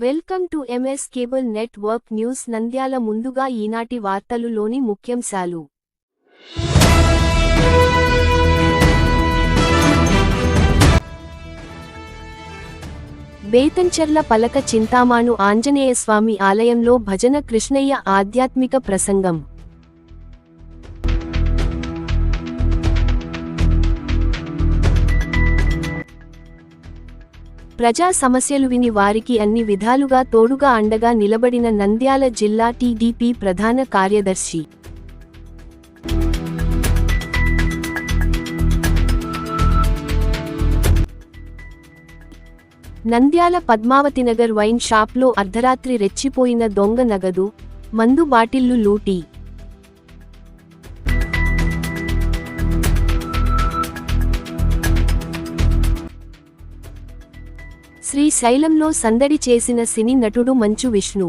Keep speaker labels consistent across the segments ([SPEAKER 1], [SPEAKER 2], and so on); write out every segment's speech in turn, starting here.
[SPEAKER 1] Welcome to MS cable network news Nandyal. ముందుగా ఈనాటి వార్తలులోని ముఖ్యాంశాలు. బేతంచెర్ల పలక చింతామాను ఆంజనేయస్వామి ఆలయంలో భజన కృష్ణయ్య ఆధ్యాత్మిక ప్రసంగం. ప్రజా సమస్యలు విని వారికి అన్ని విధాలుగా తోడుగా అండగా నిలబడిన నంద్యాల జిల్లా టీడీపీ ప్రధాన కార్యదర్శి. నంద్యాల పద్మావతినగర్ వైన్ షాప్లో అర్ధరాత్రి రెచ్చిపోయిన దొంగ నగదు, మందు బాటిళ్లు లూటీ. శ్రీశైలంలో సందడి చేసిన సినీ నటుడు మంచు విష్ణు.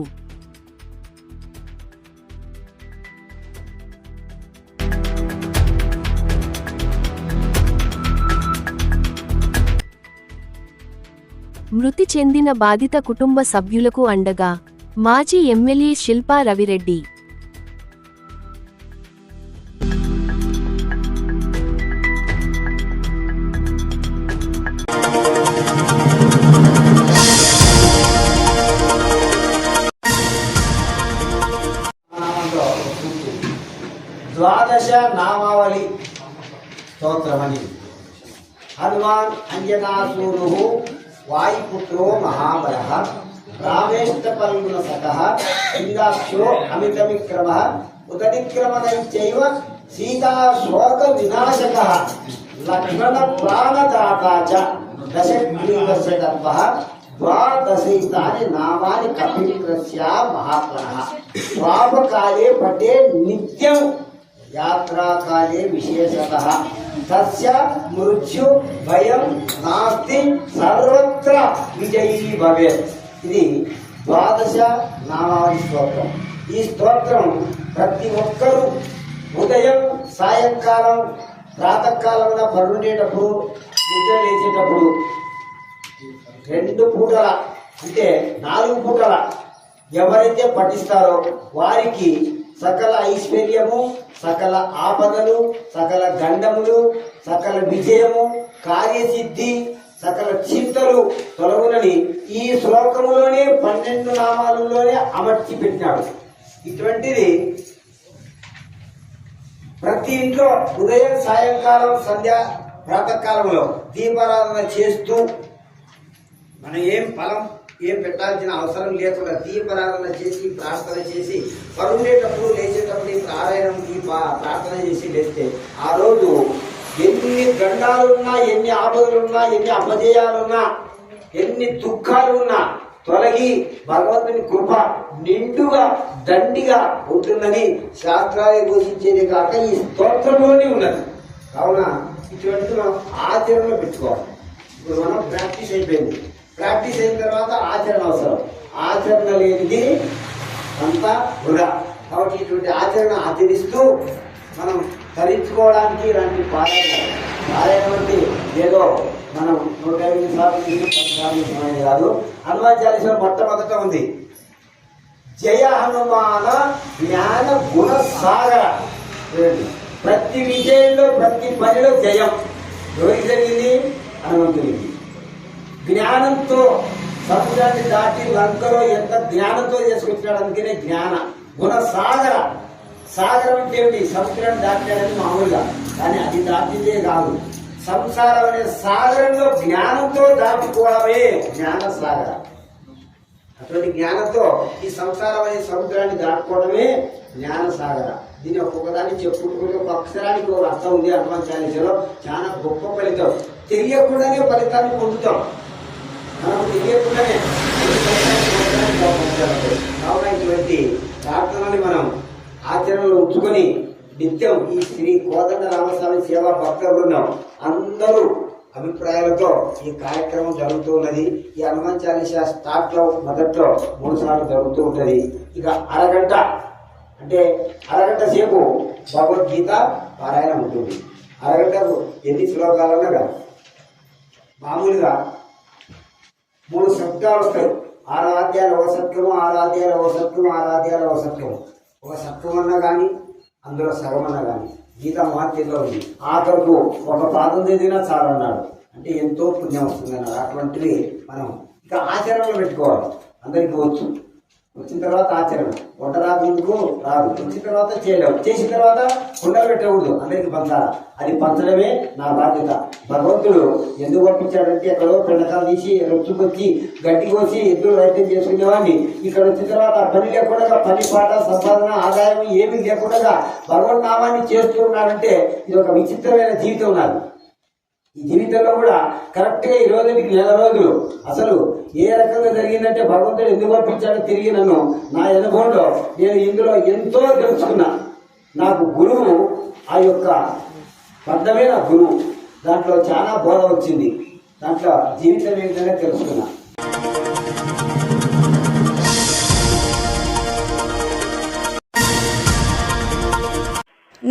[SPEAKER 1] మృతి చెందిన బాధిత కుటుంబ సభ్యులకు అండగా మాజీ ఎమ్మెల్యే శిల్పా రవిరెడ్డి.
[SPEAKER 2] ద్వాదశ నామావళి స్తోత్రమని. హనుమాన్ అంజనాసూరు వాయుపుత్రో మహాబలః రామేష్టపల్గుణ సఖః ఇందాక్షో అమితవిక్రమః ఉదవిక్రమదైత్యైవ సీతా శోక వినాశకః లక్ష్మణ ప్రాణదాత చ దశగ్రీవస్య గర్భః ద్వాదశైతాని నామాని కపిత్రస్య మహాత్మనః స్వాపకాలే పఠే నిత్యం యాత్రాకాలే విశేషతః తస్య మృత్యు భయం నాస్తి సర్వత్ర విజయీ భవేత్. ఇది ద్వాదశ నామావళి స్తోత్రం. ఈ స్తోత్రం ప్రతి ఒక్కరూ ఉదయం సాయంకాలం ప్రాతకాలంలో పడుండేటప్పుడు నిద్ర లేచేటప్పుడు 2 పూటల అంటే 4 పూటల ఎవరైతే పఠిస్తారో వారికి సకల ఐశ్వర్యము, సకల ఆపదలు, సకల గండములు, సకల విజయము, కార్యసిద్ధి, సకల చింతలు తొలగునని ఈ శ్లోకములోనే 12 నామాలలోనే అమర్చి పెట్టినాడు. ఇటువంటిది ప్రతి ఇంట్లో ఉదయం సాయంకాలం సంధ్య ప్రాతకాలంలో దీపారాధన చేస్తూ మనం ఏం పెట్టాల్సిన అవసరం లేకుండా దీపారాధన చేసి ప్రార్థన చేసి పరుండేటప్పుడు లేచేటప్పుడు పారాయణంకి ప్రార్థన చేసి లేస్తే ఆ రోజు ఎన్ని గండాలున్నా, ఎన్ని ఆపదలున్నా, ఎన్ని అపజయాలున్నా, ఎన్ని దుఃఖాలున్నా తొలగి భగవంతుని కృప నిండుగా దండిగా ఉంటుందని శాస్త్రాలు ఘోషించేది కాక ఈ స్తోత్రంలోనే ఉన్నది. కావున ఇటువంటి మనం ఆచరణలో పెట్టుకోవాలి. ఇప్పుడు మనం ప్రాక్టీస్ అయిపోయింది. ప్రాక్టీస్ అయిన తర్వాత ఆచరణ అవసరం. ఆచరణ లేనిది అంతా వృధా. కాబట్టి ఇటువంటి ఆచరణ ఆచరిస్తూ మనం తరించుకోవడానికి ఇలాంటి పారాయణం అంటే ఏదో మనం 150 సార్లు 10 సార్లు కాదు. హనుమాన్ చాలీసా మొట్టమొదట ఉంది జయ హనుమాన జ్ఞాన గుణ సాగర. ప్రతి విజయంలో ప్రతి పనిలో జయం ఎవరికి జరిగింది? హనుమంతునికి. జ్ఞానంతో సముద్రాన్ని దాటి లంకలో ఎంత జ్ఞానంతో చేసుకొచ్చినాడు. అందుకనే జ్ఞాన గుణ సాగర. సాగరం అంటే ఏమిటి? సముద్రాన్ని దాటాడని మామూలుగా, కానీ అది దాటిందే కాదు. సంసారం అనే సాగరంలో జ్ఞానంతో దాటుకోవడమే జ్ఞాన సాగర. అటువంటి జ్ఞానంతో ఈ సంసారం అనే సముద్రాన్ని దాటుకోవడమే జ్ఞాన సాగర. దీన్ని ఒక్కొక్కదాన్ని చెప్పుకుంటే ఒక అక్షరానికి ఒక అర్థం ఉంది. హనుమాన్ చాలీసాలో చాలా గొప్ప ఫలితం. తెలియకుండానే ఫలితాన్ని పొందుతాం. మనకు తెలియకుండానే కావున ఇటువంటి ప్రార్థనని మనం ఆచరణలో ఉంచుకొని నిత్యం ఈ శ్రీ కోదండ రామస్వామి సేవా భక్త బృందం అందరూ అభిప్రాయాలతో ఈ కార్యక్రమం జరుగుతూ ఉన్నది. ఈ హనుమాన్ చాలీసా స్టార్ట్ లో మొదట్లో 3 సార్లు జరుగుతూ ఉంటది. ఇక అరగంట అంటే అరగంట సేపు భగవద్గీత పారాయణం ఉంటుంది. అరగంటకు ఎన్ని శ్లోకాలన్నా మామూలుగా 3 శబ్దాలు వస్తాయి. ఆరాధ్యాల ఒక సత్యము, ఆరాధ్యాల ఒక సత్యము, ఆరాధ్యాల ఒక సత్యము. ఒక సత్యం అన్నా కానీ అందులో సగం అన్నా కానీ గీతా మహత్యంలో ఉంది. ఆఖరుకు ఒక పాదం చదివినా చాలన్నాడు. అంటే ఎంతో పుణ్యం వస్తుంది అన్నాడు. అటువంటివి మనం ఇక ఆచరణలో పెట్టుకోవాలి. అందరికీ వచ్చు, వచ్చిన తర్వాత ఆచరణ. వంట రాకుందుకు రాదు, వచ్చిన తర్వాత చేయలేవు, చేసిన తర్వాత కుండలు పెట్టకూడదు, అందరికి పంచాలి. అది పంచడమే నా బాధ్యత. భగవంతుడు ఎందుకు పంపించాడంటే ఎక్కడో పెండకాలు తీసి రొచ్చుకొచ్చి గడ్డి కోసి ఎద్దులు వైద్యం చేసుకునేవాడిని ఇక్కడ వచ్చిన తర్వాత పని లేకుండా, పని పాట సంపాదన ఆదాయం ఏమీ లేకుండా భగవన్ నామాన్ని చేస్తూ ఉన్నాడంటే ఇది ఒక విచిత్రమైన జీవితం ఉన్నది. ఈ జీవితంలో కూడా కరెక్ట్గా ఈ రోజుకి 4 రోజులు అసలు ఏ రకంగా జరిగిందంటే భగవంతుడు ఎందుకు పంపించాడో తిరిగి నన్ను నా అనుభవంలో నేను ఇందులో ఎంతో తెలుసుకున్నా. నాకు గురువు ఆ యొక్క పద్ధమే నా గురువు. దాంట్లో చాలా బోధ వచ్చింది. దాంట్లో జీవితం ఏ విధంగా తెలుసుకున్నా.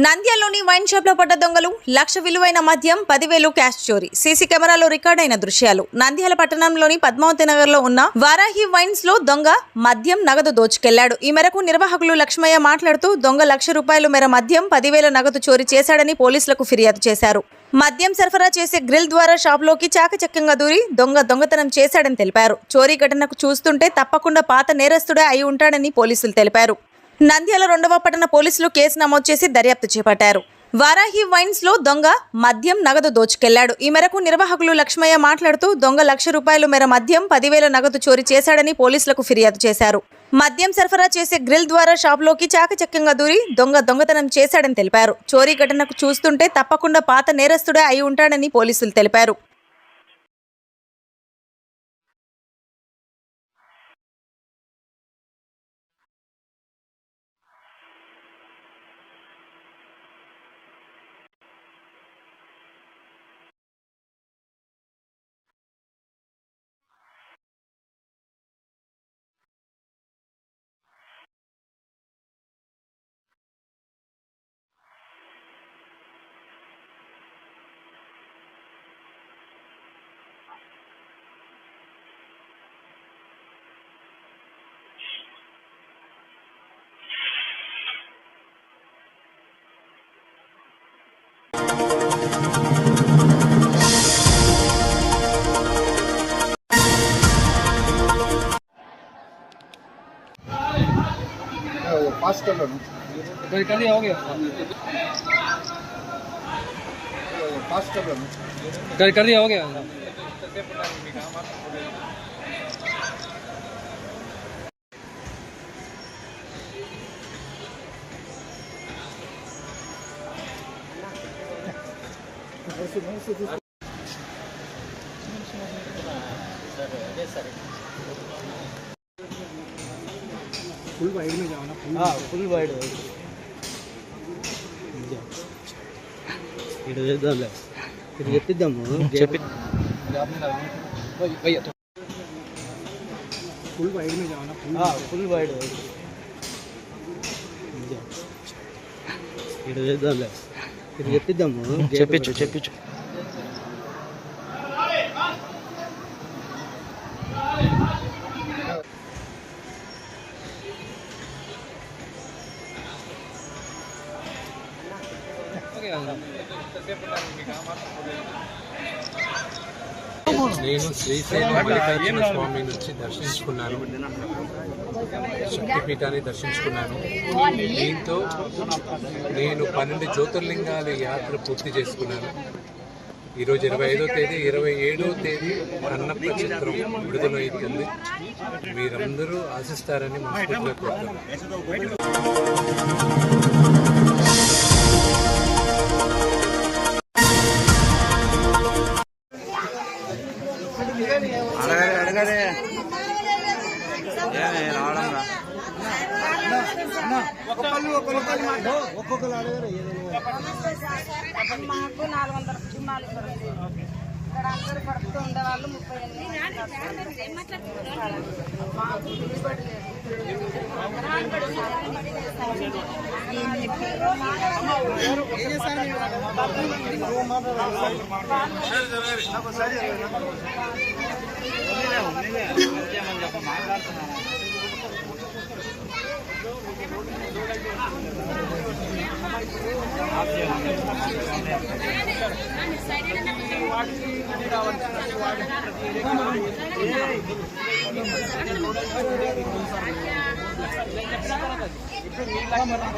[SPEAKER 3] నంద్యాలలోని వైన్ షాప్ లో పడ్డ దొంగలు 1,00,000 విలువైన మద్యం, 10,000 క్యాష్ చోరీ. సీసీ కెమెరాలో రికార్డైన దృశ్యాలు. నంద్యాల పట్టణంలోని పద్మావతి నగర్ లో ఉన్న వారాహి వైన్స్ లో దొంగ మద్యం, నగదు దోచుకెళ్లాడు. ఈ మేరకు నిర్వాహకులు లక్ష్మయ్య మాట్లాడుతూ దొంగ 1,00,000 రూపాయల మేర మద్యం, 10,000 నగదు చోరీ చేశాడని పోలీసులకు ఫిర్యాదు చేశారు. మద్యం సరఫరా చేసే గ్రిల్ ద్వారా షాప్లోకి చాకచక్యంగా దూరి దొంగతనం చేశాడని తెలిపారు. చోరీ ఘటనకు చూస్తుంటే తప్పకుండా పాత నేరస్తుడే అయి ఉంటాడని పోలీసులు తెలిపారు. నంద్యాల 2వ పట్టణ పోలీసులు కేసు నమోదు చేసి దర్యాప్తు చేపట్టారు. వారాహి వైన్స్ లో దొంగ మద్యం, నగదు దోచుకెళ్లాడు. ఈ మేరకు నిర్వాహకులు లక్ష్మయ్య మాట్లాడుతూ దొంగ 1,00,000 రూపాయల మేర మద్యం, 10,000 నగదు చోరీ చేశాడని పోలీసులకు ఫిర్యాదు చేశారు. మద్యం సరఫరా చేసే గ్రిల్ ద్వారా షాప్లోకి చాకచక్యంగా దూరి దొంగతనం చేశాడని తెలిపారు. చోరీ ఘటనకు చూస్తుంటే తప్పకుండా పాత నేరస్తుడే అయి ఉంటాడని పోలీసులు తెలిపారు.
[SPEAKER 4] पास कर लो ना, कर दिया, हो गया, पास कर लो ना, कर दिया, हो गया। फुल वाइड में जाओ ना, फुल वाइड ఇటు చేద్దాంలే, ఇటు చెప్పిద్దాము, ఫుల్ వైడ్ में जाओ ना, ఫుల్ వైడ్ ఇటు చేద్దాంలే, ఇటు చెప్పిద్దాము, చెప్పించు
[SPEAKER 5] నేను శ్రీశైలం మల్లికార్జున స్వామి నుంచి దర్శించుకున్నాను, శక్తిపీఠాన్ని దర్శించుకున్నాను. దీంతో నేను 12 జ్యోతిర్లింగాల యాత్ర పూర్తి చేసుకున్నాను. ఈరోజు 25వ తేదీ, 27వ తేదీ అన్నప్ప చిత్రం విడుదలవుతుంది. మీరందరూ ఆశిస్తారని మనస్ఫూర్తిగా కోరుతున్నాను.
[SPEAKER 6] మాకు 400 కుటుంబాలు ఇక్కడ అందరూ పడుతూ ఉండేవాళ్ళు 38 మాకు దిగుబడి లేదు.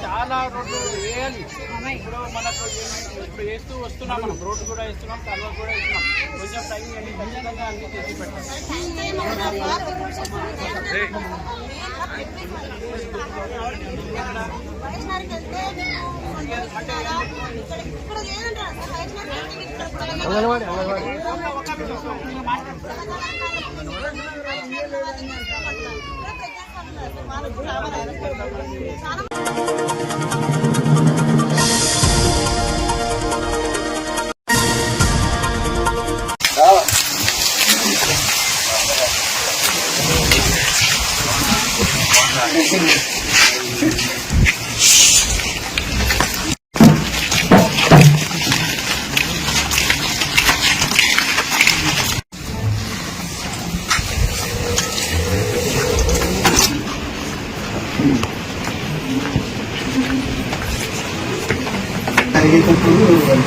[SPEAKER 7] చాలా రోడ్లు వేయాలి. ఇప్పుడు మనకు ఇప్పుడు వేస్తూ వస్తున్నాం, మనం రోడ్డు కూడా వేస్తున్నాం, కలర్ కూడా వేస్తున్నాం. కొంచెం టైం ఇవ్వండి, ఖచ్చితంగా అన్ని చేసి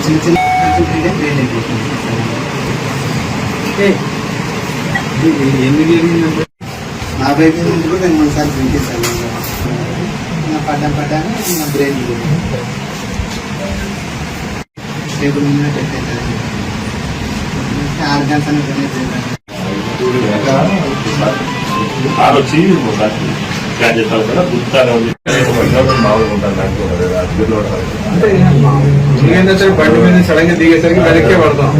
[SPEAKER 8] చిన్న చిన్న ట్రైన్ అయిపోతుంది. ఎందుకు జరిగిందంటే నా బైక్ నుంచి కూడా నేను ఒకసారి పెంచేసాను. నా పడ్డాను నా బ్రెయిన్ టేబుల్ మీద పెట్టేసాను. 6 గంటల
[SPEAKER 9] వచ్చి క్యాచ్ చేస్తారు కదా గుర్తానే ఉంది. మామూలుగా ఉంటాను
[SPEAKER 4] అంటే ఏంటంటే బండి మీద సడన్ గా దిగేసరికి వెనక్కే పడతాం.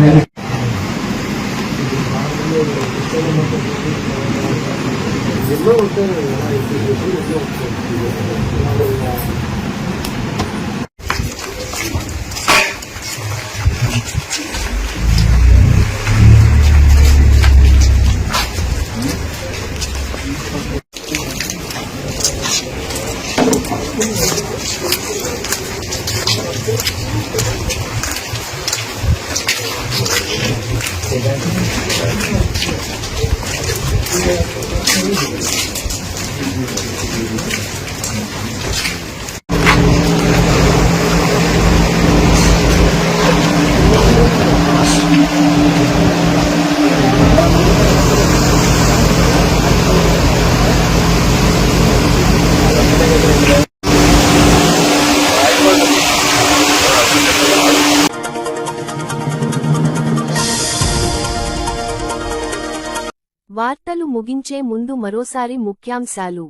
[SPEAKER 1] వార్తలు ముగించే ముందు మరోసారి ముఖ్యాంశాలు.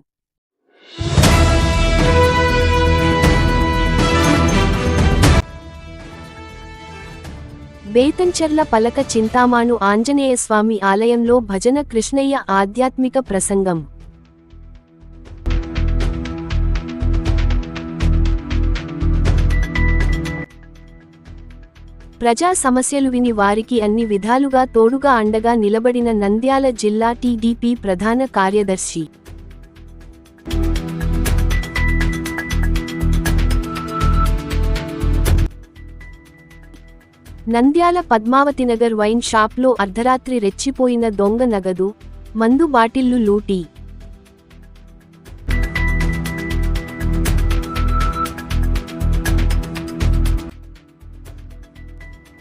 [SPEAKER 1] బేతంచెర్ల పలక చింతామాను ఆంజనేయస్వామి ఆలయంలో భజన కృష్ణయ్య ఆధ్యాత్మిక ప్రసంగం. ప్రజా సమస్యలు విని వారికి అన్ని విధాలుగా తోడుగా అండగా నిలబడిన నంద్యాల జిల్లా టీడీపీ ప్రధాన కార్యదర్శి. నంద్యాల పద్మావతినగర్ వైన్ షాప్లో అర్ధరాత్రి రెచ్చిపోయిన దొంగ నగదు, మందు బాటిళ్లు లూటీ.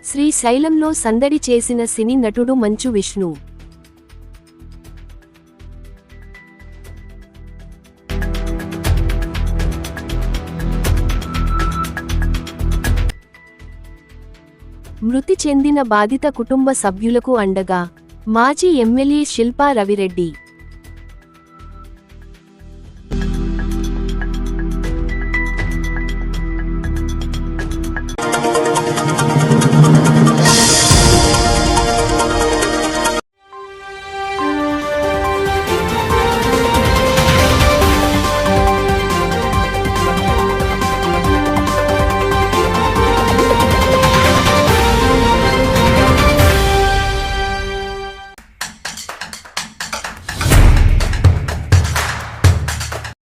[SPEAKER 1] శ్రీశైలంలో సందడి చేసిన సినీ నటుడు మంచు విష్ణు. మృతి చెందిన బాధిత కుటుంబ సభ్యులకు అండగా మాజీ ఎమ్మెల్యే శిల్పా రవిరెడ్డి.